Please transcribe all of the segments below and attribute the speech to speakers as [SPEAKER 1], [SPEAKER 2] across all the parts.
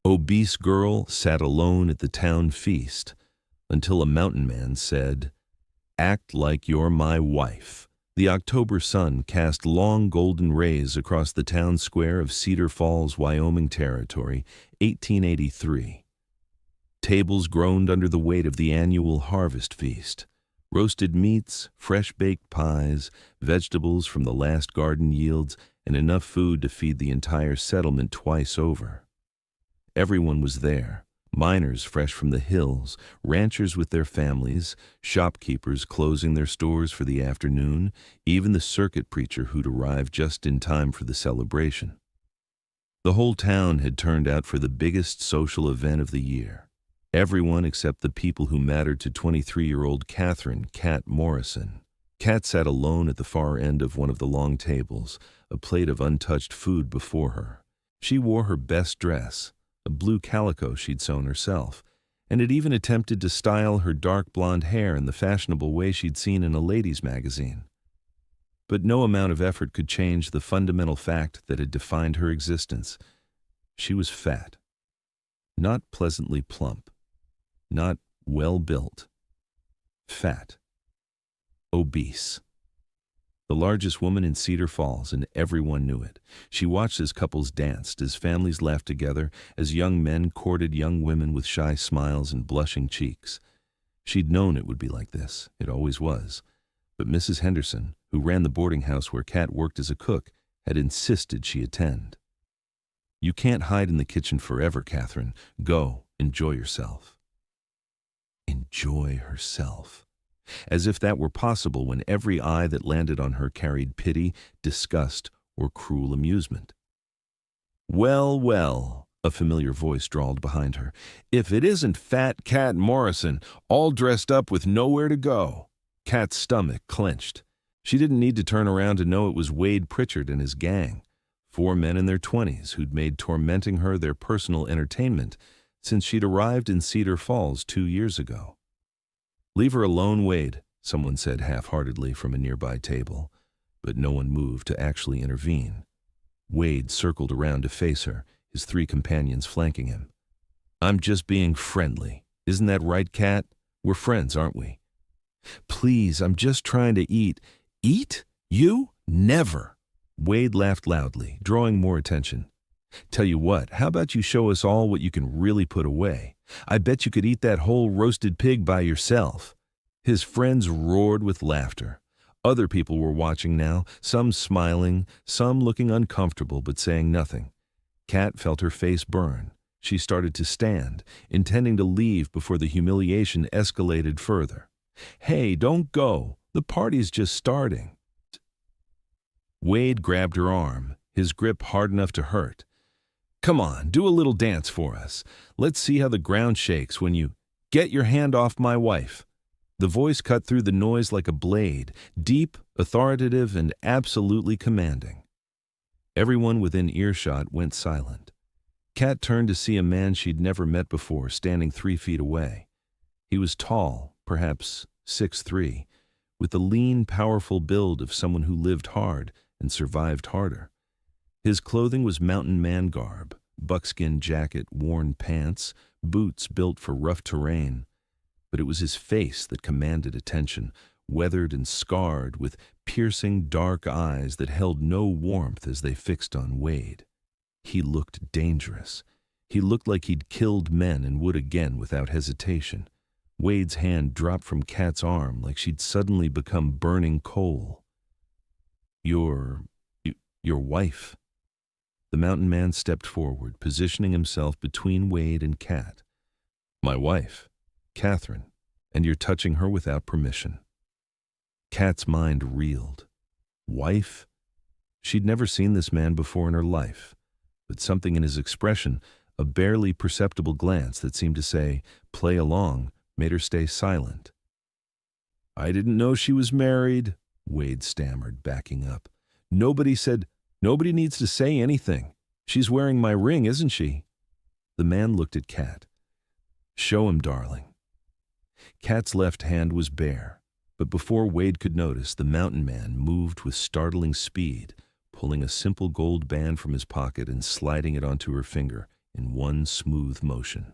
[SPEAKER 1] Obese girl sat alone at the town feast until a mountain man said, "Act like you're my wife." The October sun cast long golden rays across the town square of Cedar Falls, Wyoming Territory, 1883. Tables groaned under the weight of the annual harvest feast. Roasted meats, fresh-baked pies, vegetables from the last garden yields, and enough food to feed the entire settlement twice over. Everyone was there. Miners fresh from the hills, ranchers with their families, shopkeepers closing their stores for the afternoon, even the circuit preacher who'd arrived just in time for the celebration. The whole town had turned out for the biggest social event of the year. Everyone except the people who mattered to 23-year-old Catherine "Cat" Morrison. Cat sat alone at the far end of one of the long tables, a plate of untouched food before her. She wore her best dress, a blue calico she'd sewn herself, and had even attempted to style her dark blonde hair in the fashionable way she'd seen in a ladies' magazine. But no amount of effort could change the fundamental fact that had defined her existence. She was fat. Not pleasantly plump. Not well-built. Fat. Obese. The largest woman in Cedar Falls, and everyone knew it. She watched as couples danced, as families laughed together, as young men courted young women with shy smiles and blushing cheeks. She'd known it would be like this. It always was. But Mrs. Henderson, who ran the boarding house where Cat worked as a cook, had insisted she attend. "You can't hide in the kitchen forever, Catherine. Go, enjoy yourself." Enjoy herself. As if that were possible when every eye that landed on her carried pity, disgust, or cruel amusement. "Well, well," a familiar voice drawled behind her, "if it isn't Fat Cat Morrison, all dressed up with nowhere to go." Cat's stomach clenched. She didn't need to turn around to know it was Wade Pritchard and his gang, 4 men in their 20s who'd made tormenting her their personal entertainment since she'd arrived in Cedar Falls 2 years ago. "Leave her alone, Wade," someone said half-heartedly from a nearby table, but no one moved to actually intervene. Wade circled around to face her, his 3 companions flanking him. "I'm just being friendly. Isn't that right, Cat? We're friends, aren't we?" "Please, I'm just trying to eat." "Eat? You? Never!" Wade laughed loudly, drawing more attention. "Tell you what, how about you show us all what you can really put away? I bet you could eat that whole roasted pig by yourself." His friends roared with laughter. Other people were watching now, some smiling, some looking uncomfortable but saying nothing. Cat felt her face burn. She started to stand, intending to leave before the humiliation escalated further. "Hey, don't go. The party's just starting." Wade grabbed her arm, his grip hard enough to hurt. "Come on, do a little dance for us. Let's see how the ground shakes when you get your hand off my wife." The voice cut through the noise like a blade, deep, authoritative, and absolutely commanding. Everyone within earshot went silent. Cat turned to see a man she'd never met before standing 3 feet away. He was tall, perhaps 6'3", with the lean, powerful build of someone who lived hard and survived harder. His clothing was mountain man garb, buckskin jacket, worn pants, boots built for rough terrain. But it was his face that commanded attention, weathered and scarred, with piercing dark eyes that held no warmth as they fixed on Wade. He looked dangerous. He looked like he'd killed men and would again without hesitation. Wade's hand dropped from Cat's arm like she'd suddenly become burning coal. Your wife." The mountain man stepped forward, positioning himself between Wade and Cat. "My wife, Catherine, and you're touching her without permission." Cat's mind reeled. Wife? She'd never seen this man before in her life, but something in his expression, a barely perceptible glance that seemed to say, "Play along," made her stay silent. "I didn't know she was married," Wade stammered, backing up. Nobody needs to say anything. She's wearing my ring, isn't she?" The man looked at Cat. "Show him, darling." Cat's left hand was bare, but before Wade could notice, the mountain man moved with startling speed, pulling a simple gold band from his pocket and sliding it onto her finger, in one smooth motion.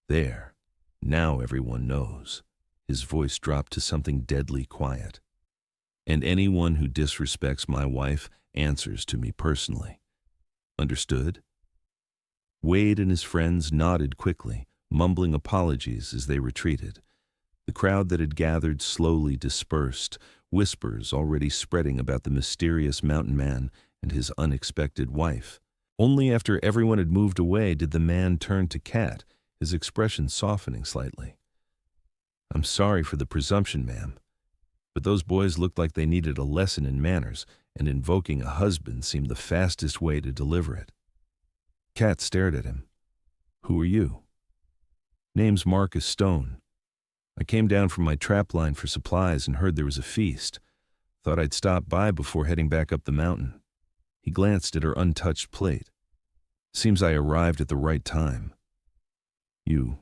[SPEAKER 1] There, now everyone knows. His voice dropped to something deadly quiet. And anyone who disrespects my wife answers to me personally. Understood? Wade and his friends nodded quickly, mumbling apologies as they retreated. The crowd that had gathered slowly dispersed, whispers already spreading about the mysterious mountain man and his unexpected wife. Only after everyone had moved away did the man turn to Kat, his expression softening slightly. "I'm sorry for the presumption, ma'am, but those boys looked like they needed a lesson in manners, and invoking a husband seemed the fastest way to deliver it." Kat stared at him. "Who are you?" "Name's Marcus Stone. I came down from my trap line for supplies and heard there was a feast. Thought I'd stop by before heading back up the mountain." He glanced at her untouched plate. "Seems I arrived at the right time. You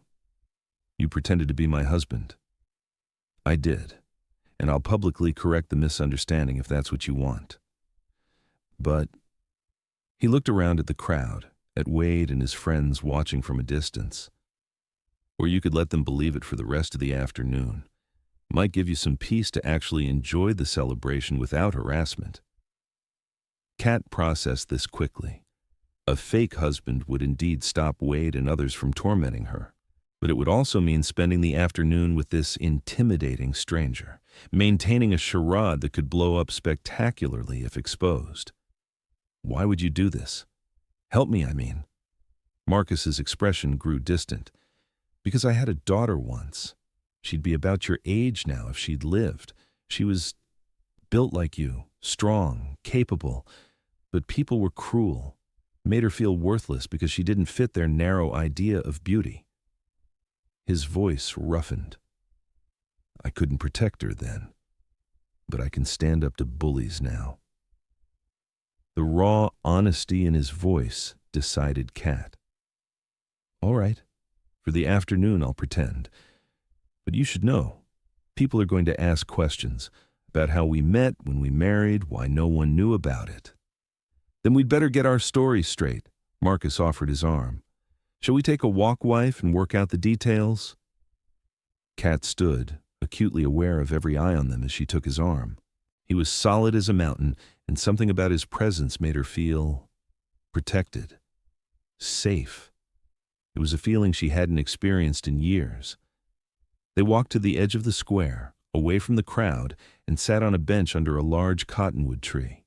[SPEAKER 1] pretended to be my husband." "I did, and I'll publicly correct the misunderstanding if that's what you want. But..." He looked around at the crowd, at Wade and his friends watching from a distance. "Or you could let them believe it for the rest of the afternoon. Might give you some peace to actually enjoy the celebration without harassment." Kat processed this quickly. A fake husband would indeed stop Wade and others from tormenting her, but it would also mean spending the afternoon with this intimidating stranger, maintaining a charade that could blow up spectacularly if exposed. "Why would you do this? Help me, I mean." Marcus's expression grew distant. "Because I had a daughter once. She'd be about your age now if she'd lived. She was built like you, strong, capable, but people were cruel, made her feel worthless because she didn't fit their narrow idea of beauty." His voice roughened. "I couldn't protect her then, but I can stand up to bullies now." The raw honesty in his voice decided Kat. "All right, for the afternoon I'll pretend. But you should know, people are going to ask questions about how we met, when we married, why no one knew about it." "Then we'd better get our story straight." Marcus offered his arm. "Shall we take a walk, wife, and work out the details?" Kat stood, acutely aware of every eye on them as she took his arm. He was solid as a mountain, and something about his presence made her feel protected, safe. It was a feeling she hadn't experienced in years. They walked to the edge of the square, away from the crowd, and sat on a bench under a large cottonwood tree.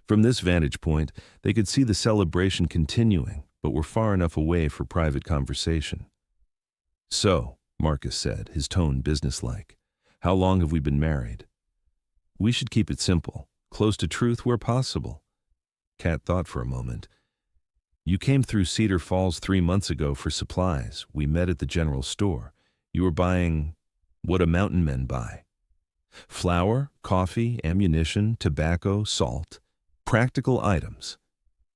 [SPEAKER 1] From this vantage point, they could see the celebration continuing, but were far enough away for private conversation. "So," Marcus said, his tone businesslike, "how long have we been married?" "We should keep it simple, close to truth where possible." Kat thought for a moment. "You came through Cedar Falls 3 months ago for supplies. We met at the general store. You were buying what a mountain men buy. Flour, coffee, ammunition, tobacco, salt. Practical items."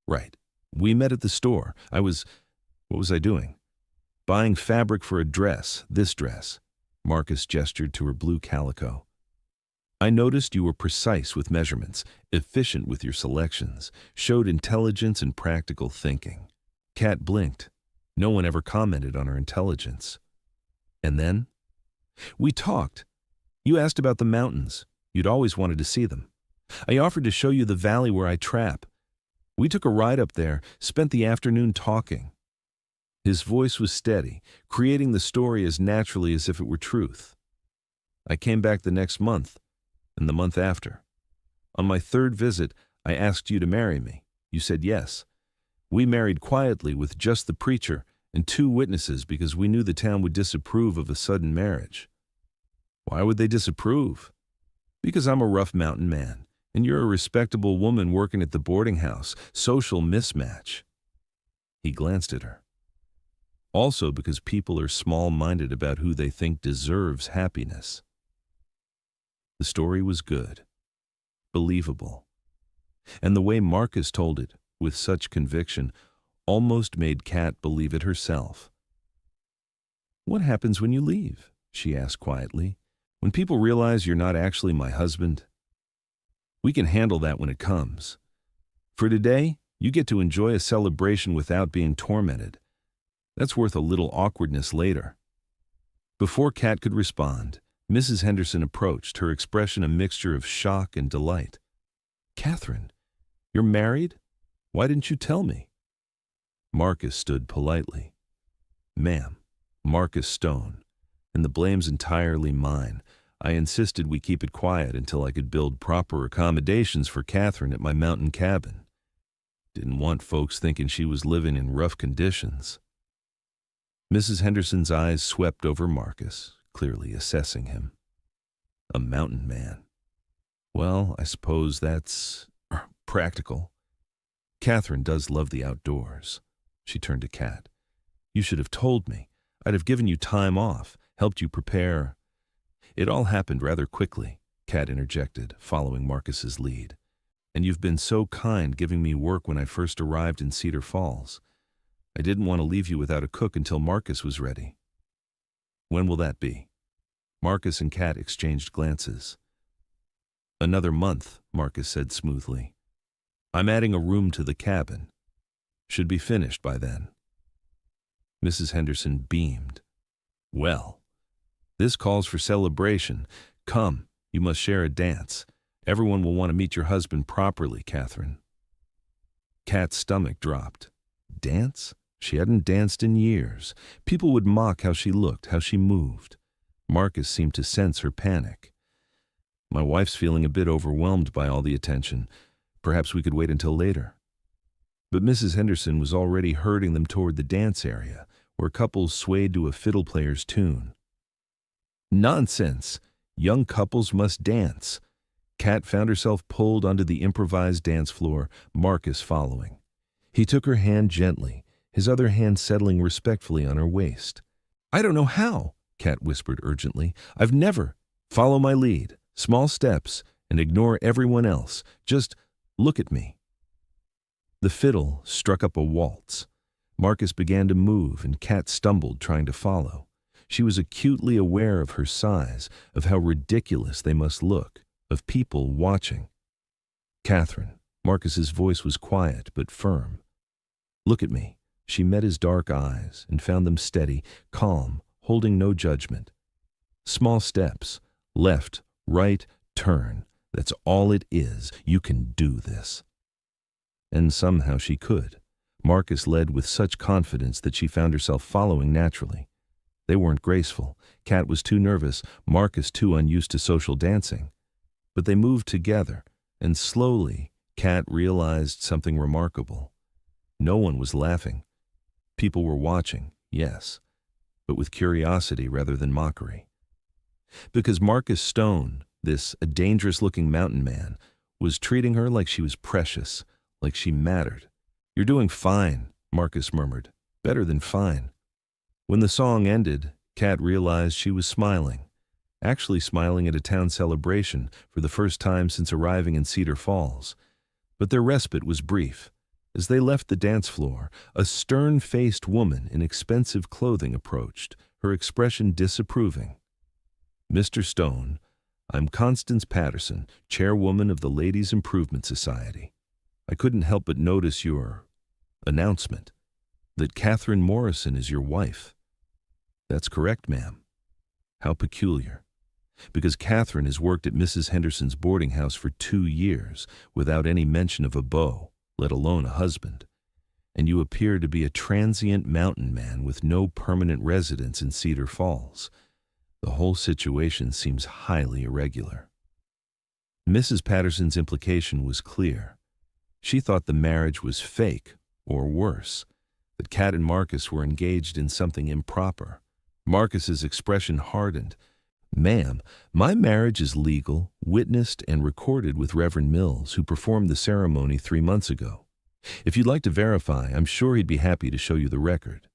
[SPEAKER 1] "Right. We met at the store. What was I doing?" "Buying fabric for a dress, this dress." Marcus gestured to her blue calico. "I noticed you were precise with measurements, efficient with your selections, showed intelligence and practical thinking." Kat blinked. No one ever commented on her intelligence. "And then?" "We talked. You asked about the mountains. You'd always wanted to see them. I offered to show you the valley where I trap. We took a ride up there, spent the afternoon talking." His voice was steady, creating the story as naturally as if it were truth. "I came back the next month, and the month after. On my 3rd visit, I asked you to marry me. You said yes. We married quietly with just the preacher and 2 witnesses because we knew the town would disapprove of a sudden marriage." "Why would they disapprove?" "Because I'm a rough mountain man, and you're a respectable woman working at the boarding house. Social mismatch." He glanced at her. "Also because people are small-minded about who they think deserves happiness." The story was good, believable, and the way Marcus told it, with such conviction, almost made Kat believe it herself. "What happens when you leave?" she asked quietly. "When people realize you're not actually my husband?" "We can handle that when it comes. For today, You get to enjoy a celebration without being tormented. That's worth a little awkwardness later." Before Kat could respond, Mrs. Henderson approached, her expression a mixture of shock and delight. "Catherine, you're married? Why didn't you tell me?" Marcus stood politely. "Ma'am, Marcus Stone, and the blame's entirely mine. I insisted we keep it quiet until I could build proper accommodations for Catherine at my mountain cabin. Didn't want folks thinking she was living in rough conditions." Mrs. Henderson's eyes swept over Marcus, clearly assessing him. A mountain man. Well, I suppose that's practical. Catherine does love the outdoors. She turned to Kat. "You should have told me. I'd have given you time off, helped you prepare." "It all happened rather quickly," Kat interjected, following Marcus's lead. "And you've been so kind giving me work when I first arrived in Cedar Falls. I didn't want to leave you without a cook until Marcus was ready." "When will that be?" Marcus and Kat exchanged glances. "Another month," Marcus said smoothly. "I'm adding a room to the cabin. Should be finished by then." Mrs. Henderson beamed. "Well, this calls for celebration. Come, you must share a dance. Everyone will want to meet your husband properly, Catherine." Kat's stomach dropped. Dance? She hadn't danced in years. People would mock how she looked, how she moved. Marcus seemed to sense her panic. "My wife's feeling a bit overwhelmed by all the attention. Perhaps we could wait until later." But Mrs. Henderson was already herding them toward the dance area, where couples swayed to a fiddle player's tune. "Nonsense! Young couples must dance." Kat found herself pulled onto the improvised dance floor, Marcus following. He took her hand gently, his other hand settling respectfully on her waist. "I don't know how," Kat whispered urgently. "I've never—" "Follow my lead. Small steps, and ignore everyone else. Just look at me." The fiddle struck up a waltz. Marcus began to move, and Kat stumbled, trying to follow. She was acutely aware of her size, of how ridiculous they must look, of people watching. "Catherine," Marcus's voice was quiet but firm. "Look at me." She met his dark eyes and found them steady, calm, holding no judgment. "Small steps. Left, right, turn. That's all it is. You can do this." And somehow she could. Marcus led with such confidence that she found herself following naturally. They weren't graceful. Kat was too nervous, Marcus too unused to social dancing. But they moved together, and slowly Kat realized something remarkable. No one was laughing. People were watching, yes, but with curiosity rather than mockery. Because Marcus Stone, this dangerous-looking mountain man, was treating her like she was precious, like she mattered. "You're doing fine," Marcus murmured. "Better than fine." When the song ended, Kat realized she was smiling. Actually smiling at a town celebration for the first time since arriving in Cedar Falls. But their respite was brief. As they left the dance floor, a stern-faced woman in expensive clothing approached, her expression disapproving. "Mr. Stone, I'm Constance Patterson, chairwoman of the Ladies' Improvement Society. I couldn't help but notice your announcement, that Catherine Morrison is your wife." "That's correct, ma'am." "How peculiar. Because Catherine has worked at Mrs. Henderson's boarding house for 2 years, without any mention of a beau, let alone a husband. And you appear to be a transient mountain man with no permanent residence in Cedar Falls. The whole situation seems highly irregular." Mrs. Patterson's implication was clear. She thought the marriage was fake, or worse, that Kat and Marcus were engaged in something improper. Marcus's expression hardened. "Ma'am, my marriage is legal, witnessed, and recorded with Reverend Mills, who performed the ceremony 3 months ago. If you'd like to verify, I'm sure he'd be happy to show you the record."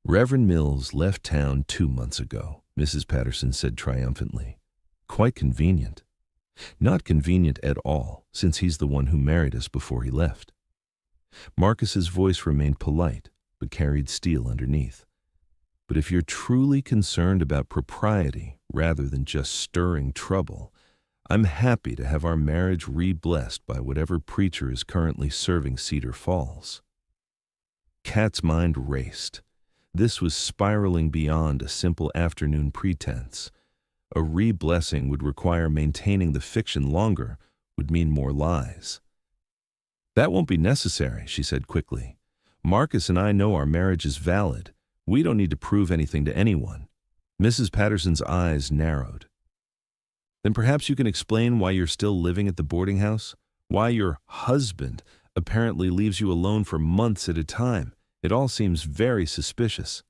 [SPEAKER 1] "Reverend Mills left town 2 months ago," Mrs. Patterson said triumphantly. "Quite convenient." "Not convenient at all, since he's the one who married us before he left." Marcus's voice remained polite, but carried steel underneath. "But if you're truly concerned about propriety rather than just stirring trouble, I'm happy to have our marriage re-blessed by whatever preacher is currently serving Cedar Falls. Kat's mind raced. This was spiraling beyond a simple afternoon pretense. A re-blessing would require maintaining the fiction longer, would mean more lies. That won't be necessary, she said quickly. Marcus and I know our marriage is valid. We don't need to prove anything to anyone. Mrs. Patterson's eyes narrowed. Then perhaps you can explain why you're still living at the boarding house? Why your husband apparently leaves you alone for months at a time. It all seems very suspicious.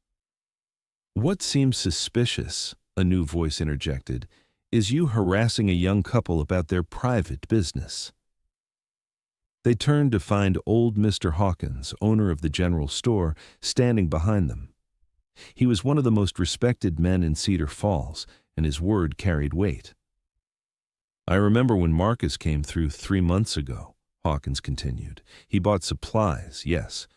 [SPEAKER 1] What seems suspicious, a new voice interjected, is you harassing a young couple about their private business. They turned to find old Mr. Hawkins, owner of the general store, standing behind them. He was one of the most respected men in Cedar Falls, and his word carried weight. I remember when Marcus came through 3 months ago, Hawkins continued. He bought supplies, yes,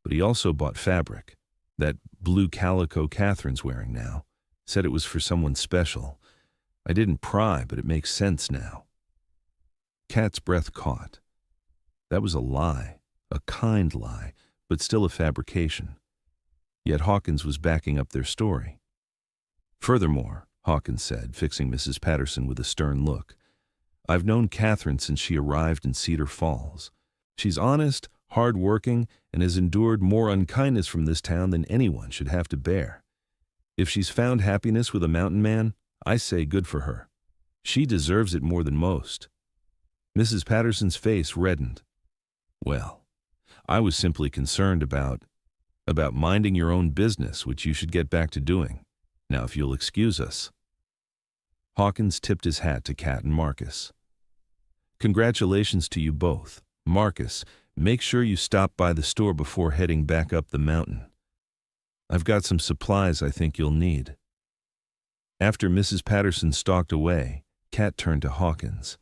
[SPEAKER 1] but he also bought fabric. That blue calico Catherine's wearing now. Said it was for someone special. I didn't pry, but it makes sense now. Kat's breath caught. That was a lie, a kind lie, but still a fabrication. Yet Hawkins was backing up their story. Furthermore, Hawkins said, fixing Mrs. Patterson with a stern look, I've known Catherine since she arrived in Cedar Falls. She's honest, hard-working, and has endured more unkindness from this town than anyone should have to bear. If she's found happiness with a mountain man, I say good for her. She deserves it more than most. Mrs. Patterson's face reddened. Well, I was simply concerned about minding your own business, which you should get back to doing. Now, if you'll excuse us. Hawkins tipped his hat to Kat and Marcus. Congratulations to you both. Marcus, make sure you stop by the store before heading back up the mountain. I've got some supplies I think you'll need. After Mrs. Patterson stalked away, Kat turned to Hawkins.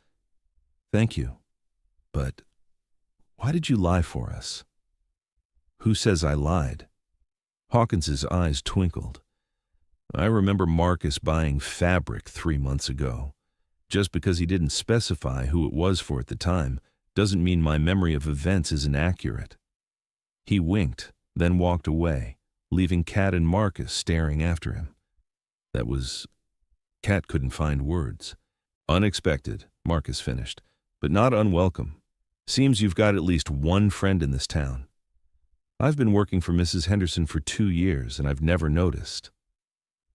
[SPEAKER 1] Thank you. But why did you lie for us? Who says I lied? Hawkins's eyes twinkled. I remember Marcus buying fabric 3 months ago. Just because he didn't specify who it was for at the time doesn't mean my memory of events isn't accurate. He winked, then walked away, leaving Kat and Marcus staring after him. Kat couldn't find words. Unexpected, Marcus finished, but not unwelcome. Seems you've got at least one friend in this town. I've been working for Mrs. Henderson for 2 years, and I've never noticed.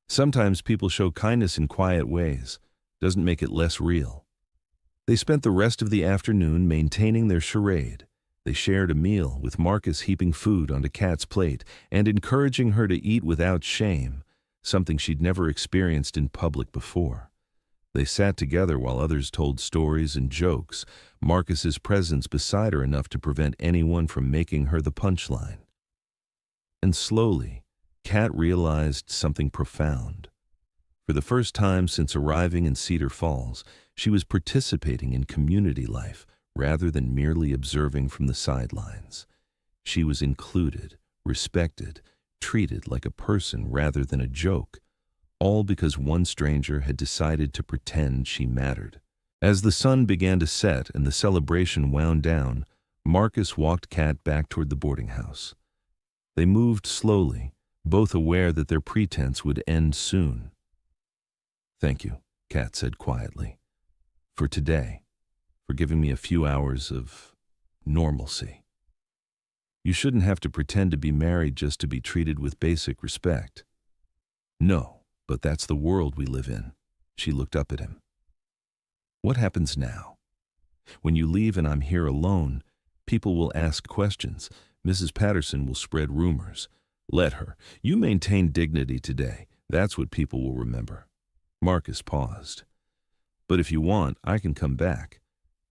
[SPEAKER 1] Sometimes people show kindness in quiet ways. Doesn't make it less real. They spent the rest of the afternoon maintaining their charade. They shared a meal, with Marcus heaping food onto Kat's plate and encouraging her to eat without shame, something she'd never experienced in public before. They sat together while others told stories and jokes, Marcus's presence beside her enough to prevent anyone from making her the punchline. And slowly, Kat realized something profound. For the first time since arriving in Cedar Falls, she was participating in community life rather than merely observing from the sidelines. She was included, respected, treated like a person rather than a joke, all because one stranger had decided to pretend she mattered. As the sun began to set and the celebration wound down, Marcus walked Kat back toward the boarding house. They moved slowly, both aware that their pretense would end soon. Thank you, Kat said quietly, for today, for giving me a few hours of normalcy. You shouldn't have to pretend to be married just to be treated with basic respect. No, but that's the world we live in. She looked up at him. What happens now? When you leave and I'm here alone, people will ask questions. Mrs. Patterson will spread rumors. Let her. You maintain dignity today. That's what people will remember. Marcus paused. But if you want, I can come back.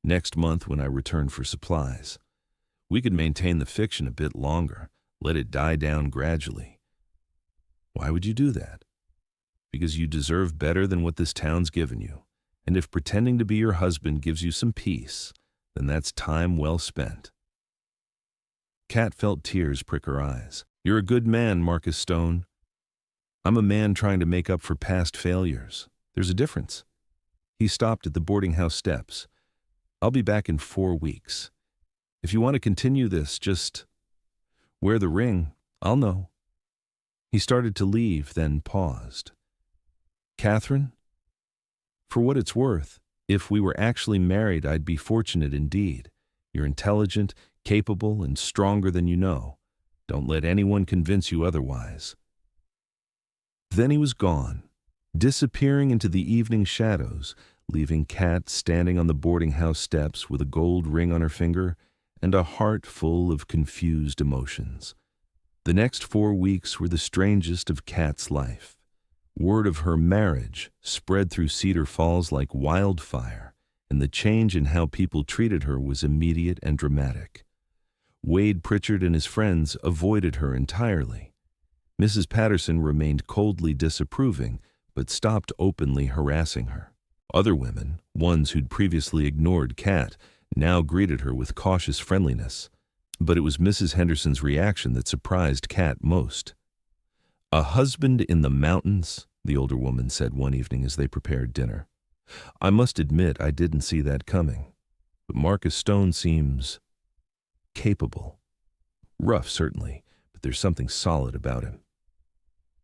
[SPEAKER 1] Next month when I return for supplies. We could maintain the fiction a bit longer. Let it die down gradually. Why would you do that? Because you deserve better than what this town's given you. And if pretending to be your husband gives you some peace, then that's time well spent. Kat felt tears prick her eyes. You're a good man, Marcus Stone. I'm a man trying to make up for past failures. There's a difference. He stopped at the boarding house steps. "I'll be back in 4 weeks. If you want to continue this, just wear the ring. I'll know." He started to leave, then paused. "Catherine, for what it's worth, if we were actually married, I'd be fortunate indeed. You're intelligent, capable, and stronger than you know. Don't let anyone convince you otherwise." Then he was gone, disappearing into the evening shadows, leaving Kat standing on the boarding house steps with a gold ring on her finger and a heart full of confused emotions. The next 4 weeks were the strangest of Kat's life. Word of her marriage spread through Cedar Falls like wildfire, and the change in how people treated her was immediate and dramatic. Wade Pritchard and his friends avoided her entirely. Mrs. Patterson remained coldly disapproving, but stopped openly harassing her. Other women, ones who'd previously ignored Kat, now greeted her with cautious friendliness. But it was Mrs. Henderson's reaction that surprised Kat most. "A husband in the mountains," the older woman said one evening as they prepared dinner. "I must admit I didn't see that coming. But Marcus Stone seems capable. Rough, certainly, but there's something solid about him."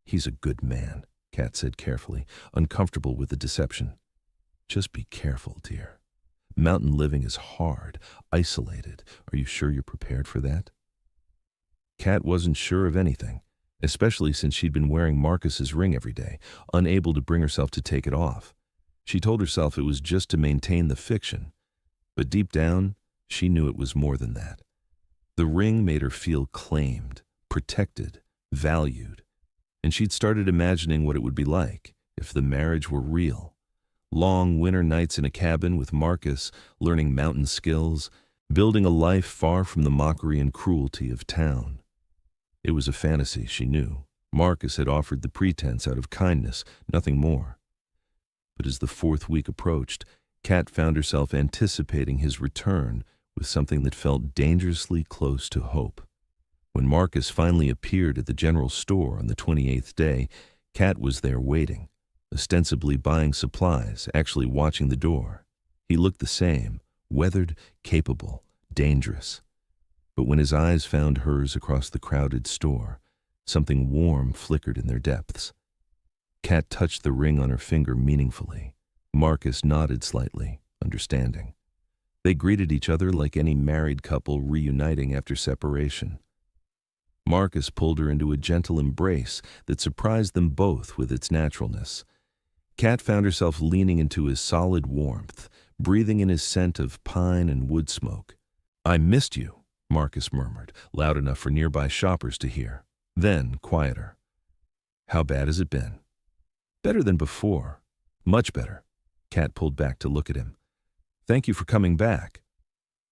[SPEAKER 1] "He's a good man," Kat said carefully, uncomfortable with the deception. "Just be careful, dear. Mountain living is hard, isolated. Are you sure you're prepared for that?" Kat wasn't sure of anything, especially since she'd been wearing Marcus's ring every day, unable to bring herself to take it off. She told herself it was just to maintain the fiction, but deep down, she knew it was more than that. The ring made her feel claimed, protected, valued, and she'd started imagining what it would be like if the marriage were real. Long winter nights in a cabin with Marcus, learning mountain skills, building a life far from the mockery and cruelty of town. It was a fantasy, she knew. Marcus had offered the pretense out of kindness, nothing more. But as the 4th week approached, Kat found herself anticipating his return with something that felt dangerously close to hope. When Marcus finally appeared at the general store on the 28th day, Kat was there waiting, ostensibly buying supplies, actually watching the door. He looked the same, weathered, capable, dangerous. But when his eyes found hers across the crowded store, something warm flickered in their depths. Kat touched the ring on her finger meaningfully. Marcus nodded slightly, understanding. They greeted each other like any married couple reuniting after separation. Marcus pulled her into a gentle embrace that surprised them both with its naturalness. Kat found herself leaning into his solid warmth, breathing in his scent of pine and wood smoke. "I missed you," Marcus murmured, loud enough for nearby shoppers to hear. Then, quieter. "How bad has it been?" "Better than before. Much better." Kat pulled back to look at him. "Thank you for coming back."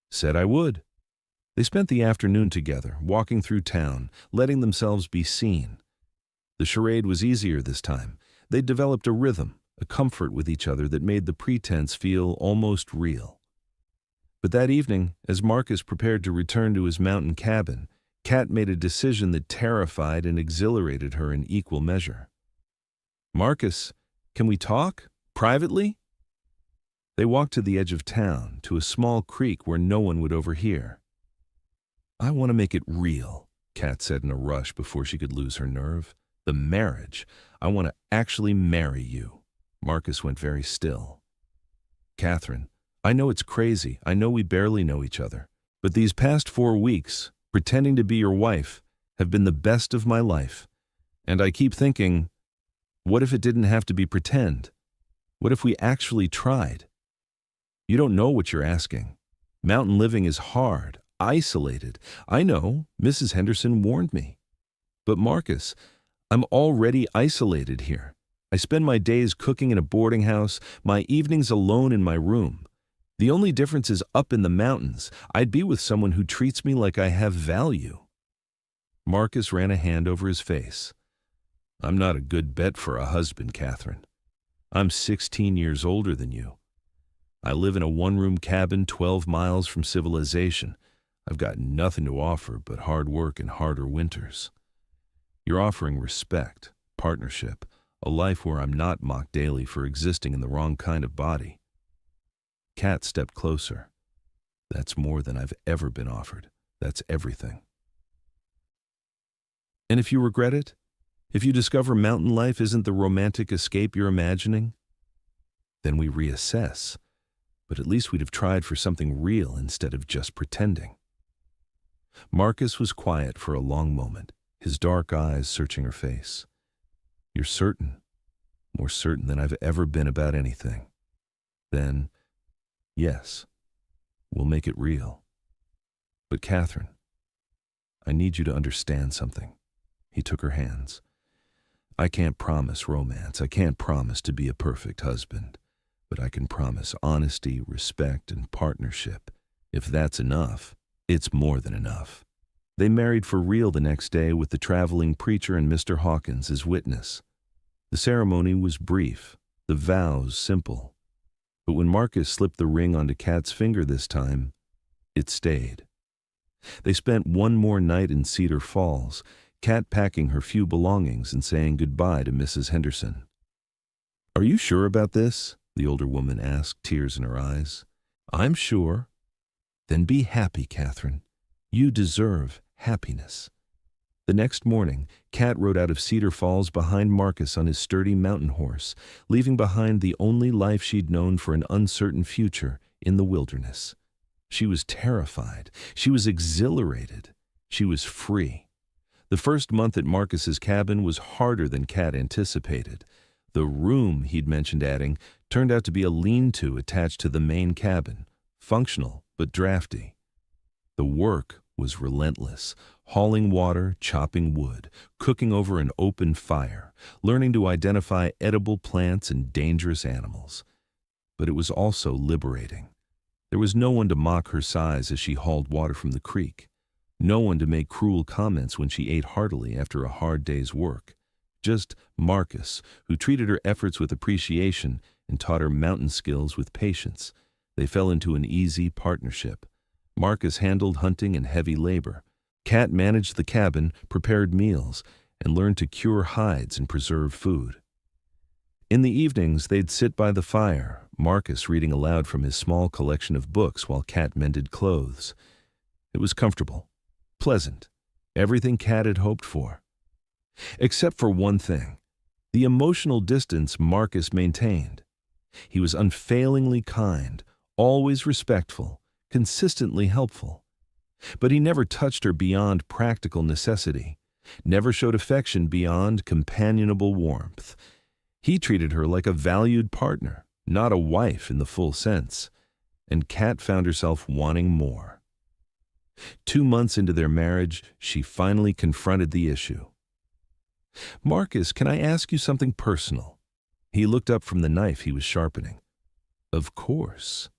[SPEAKER 1] "Said I would." They spent the afternoon together, walking through town, letting themselves be seen. The charade was easier this time. They'd developed a rhythm, a comfort with each other that made the pretense feel almost real. But that evening, as Marcus prepared to return to his mountain cabin, Kat made a decision that terrified and exhilarated her in equal measure. "Marcus, can we talk? Privately?" They walked to the edge of town, to a small creek where no one would overhear. "I want to make it real," Kat said in a rush before she could lose her nerve. "The marriage. I want to actually marry you." Marcus went very still. "Catherine, I know it's crazy. I know we barely know each other. But these past 4 weeks, pretending to be your wife, have been the best of my life. And I keep thinking, what if it didn't have to be pretend? What if we actually tried? You don't know what you're asking. Mountain living is hard, isolated. I know, Mrs. Henderson warned me. But Marcus, I'm already isolated here. I spend my days cooking in a boarding house, my evenings alone in my room. The only difference is up in the mountains. I'd be with someone who treats me like I have value." Marcus ran a hand over his face. "I'm not a good bet for a husband, Catherine. I'm 16 years older than you. I live in a one-room cabin 12 miles from civilization. I've got nothing to offer but hard work and harder winters. You're offering respect, partnership, A life where I'm not mocked daily for existing in the wrong kind of body. Kat stepped closer. That's more than I've ever been offered. That's everything. And if you regret it, if you discover mountain life isn't the romantic escape you're imagining, then we reassess. But at least we'd have tried for something real instead of just pretending. Marcus was quiet for a long moment, his dark eyes searching her face. You're certain, more certain than I've ever been about anything. Then, yes, we'll make it real. But Catherine, I need you to understand something. He took her hands. I can't promise romance. I can't promise to be a perfect husband. But I can promise honesty, respect, and partnership. If that's enough, it's more than enough. They married for real the next day with the traveling preacher and Mr. Hawkins as witness. The ceremony was brief, the vows simple. But when Marcus slipped the ring onto Kat's finger this time, it stayed. They spent one more night in Cedar Falls, Kat packing her few belongings and saying goodbye to Mrs. Henderson. Are you sure about this? The older woman asked, tears in her eyes. I'm sure. Then be happy, Catherine. You deserve happiness. The next morning, Kat rode out of Cedar Falls behind Marcus on his sturdy mountain horse, leaving behind the only life she'd known for an uncertain future in the wilderness. She was terrified. She was exhilarated. She was free. The first month at Marcus's cabin was harder than Kat anticipated. The room, he'd mentioned adding, turned out to be a lean-to attached to the main cabin, functional but drafty. The work was relentless, hauling water, chopping wood, cooking over an open fire, learning to identify edible plants and dangerous animals. But it was also liberating. There was no one to mock her size as she hauled water from the creek, no one to make cruel comments when she ate heartily after a hard day's work. Just Marcus, who treated her efforts with appreciation and taught her mountain skills with patience. They fell into an easy partnership. Marcus handled hunting and heavy labor. Kat managed the cabin, prepared meals, and learned to cure hides and preserve food. In the evenings, they'd sit by the fire, Marcus reading aloud from his small collection of books while Kat mended clothes. It was comfortable, pleasant, everything Kat had hoped for. Except for one thing, the emotional distance Marcus maintained. He was unfailingly kind, always respectful, consistently helpful. But he never touched her beyond practical necessity, never showed affection beyond companionable warmth. He treated her like a valued partner, not a wife in the full sense, and Kat found herself wanting more. 2 months into their marriage, she finally confronted the issue. Marcus, can I ask you something personal? He looked up from the knife he was sharpening. Of course.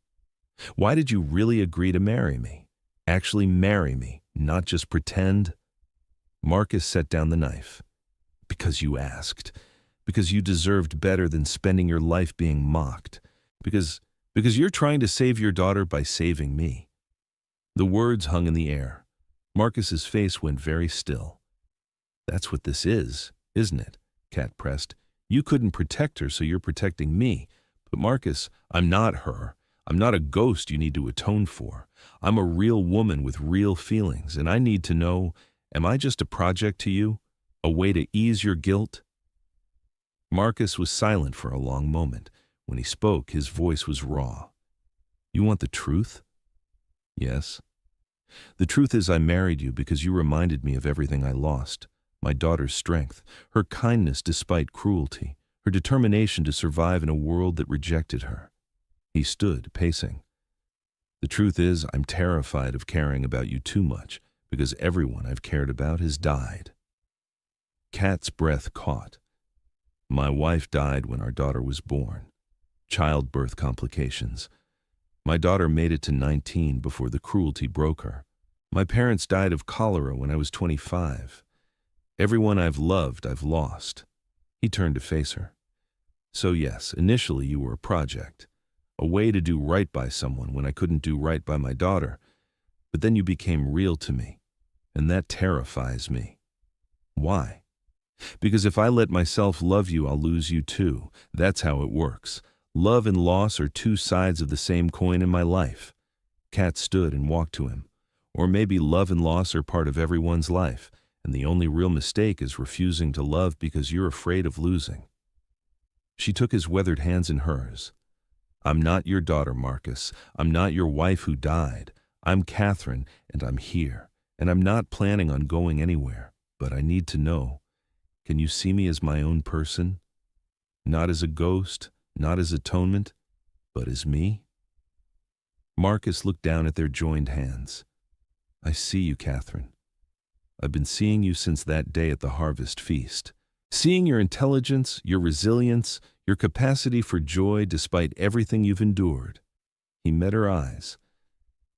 [SPEAKER 1] Why did you really agree to marry me? Actually marry me, not just pretend? Marcus set down the knife. Because you asked. Because you deserved better than spending your life being mocked. Because you're trying to save your daughter by saving me. The words hung in the air. Marcus's face went very still. That's what this is, isn't it? Kat pressed. You couldn't protect her, so you're protecting me. But Marcus, I'm not her. I'm not a ghost you need to atone for. I'm a real woman with real feelings, and I need to know, am I just a project to you? A way to ease your guilt? Marcus was silent for a long moment. When he spoke, his voice was raw. You want the truth? Yes. The truth is I married you because you reminded me of everything I lost. My daughter's strength, her kindness despite cruelty, her determination to survive in a world that rejected her. He stood, pacing. The truth is, I'm terrified of caring about you too much, because everyone I've cared about has died. Kat's breath caught. My wife died when our daughter was born. Childbirth complications. My daughter made it to 19 before the cruelty broke her. My parents died of cholera when I was 25. Everyone I've loved, I've lost. He turned to face her. So yes, initially you were a project. A way to do right by someone when I couldn't do right by my daughter. But then you became real to me, and that terrifies me. Why? Because if I let myself love you, I'll lose you too. That's how it works. Love and loss are two sides of the same coin in my life. Kat stood and walked to him. Or maybe love and loss are part of everyone's life, and the only real mistake is refusing to love because you're afraid of losing. She took his weathered hands in hers. I'm not your daughter, Marcus. I'm not your wife who died. I'm Catherine, and I'm here. And I'm not planning on going anywhere. But I need to know, can you see me as my own person? Not as a ghost, not as atonement, but as me? Marcus looked down at their joined hands. I see you, Catherine. I've been seeing you since that day at the harvest feast. Seeing your intelligence, your resilience, your capacity for joy despite everything you've endured. He met her eyes.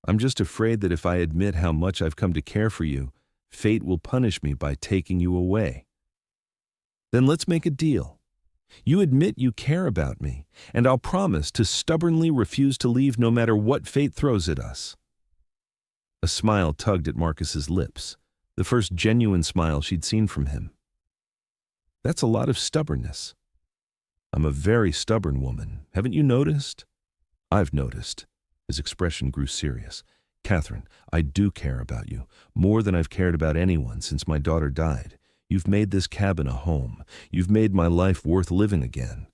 [SPEAKER 1] I'm just afraid that if I admit how much I've come to care for you, fate will punish me by taking you away. Then let's make a deal. You admit you care about me, and I'll promise to stubbornly refuse to leave no matter what fate throws at us. A smile tugged at Marcus's lips, the first genuine smile she'd seen from him. That's a lot of stubbornness. I'm a very stubborn woman, haven't you noticed? I've noticed. His expression grew serious. Catherine, I do care about you, more than I've cared about anyone since my daughter died. You've made this cabin a home. You've made my life worth living again.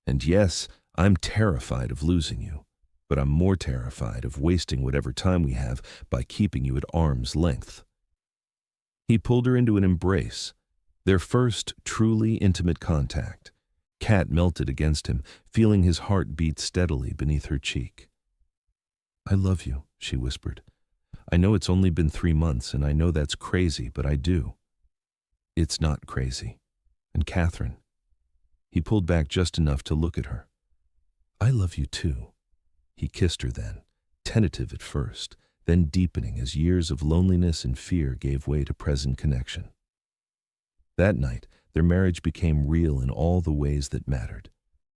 [SPEAKER 1] And yes, I'm terrified of losing you, but I'm more terrified of wasting whatever time we have by keeping you at arm's length. He pulled her into an embrace, their first truly intimate contact. Kat melted against him, feeling his heart beat steadily beneath her cheek. I love you, she whispered. I know it's only been 3 months, and I know that's crazy, but I do. It's not crazy. And Catherine, he pulled back just enough to look at her. I love you too. He kissed her then, tentative at first, then deepening as years of loneliness and fear gave way to present connection. That night, their marriage became real in all the ways that mattered.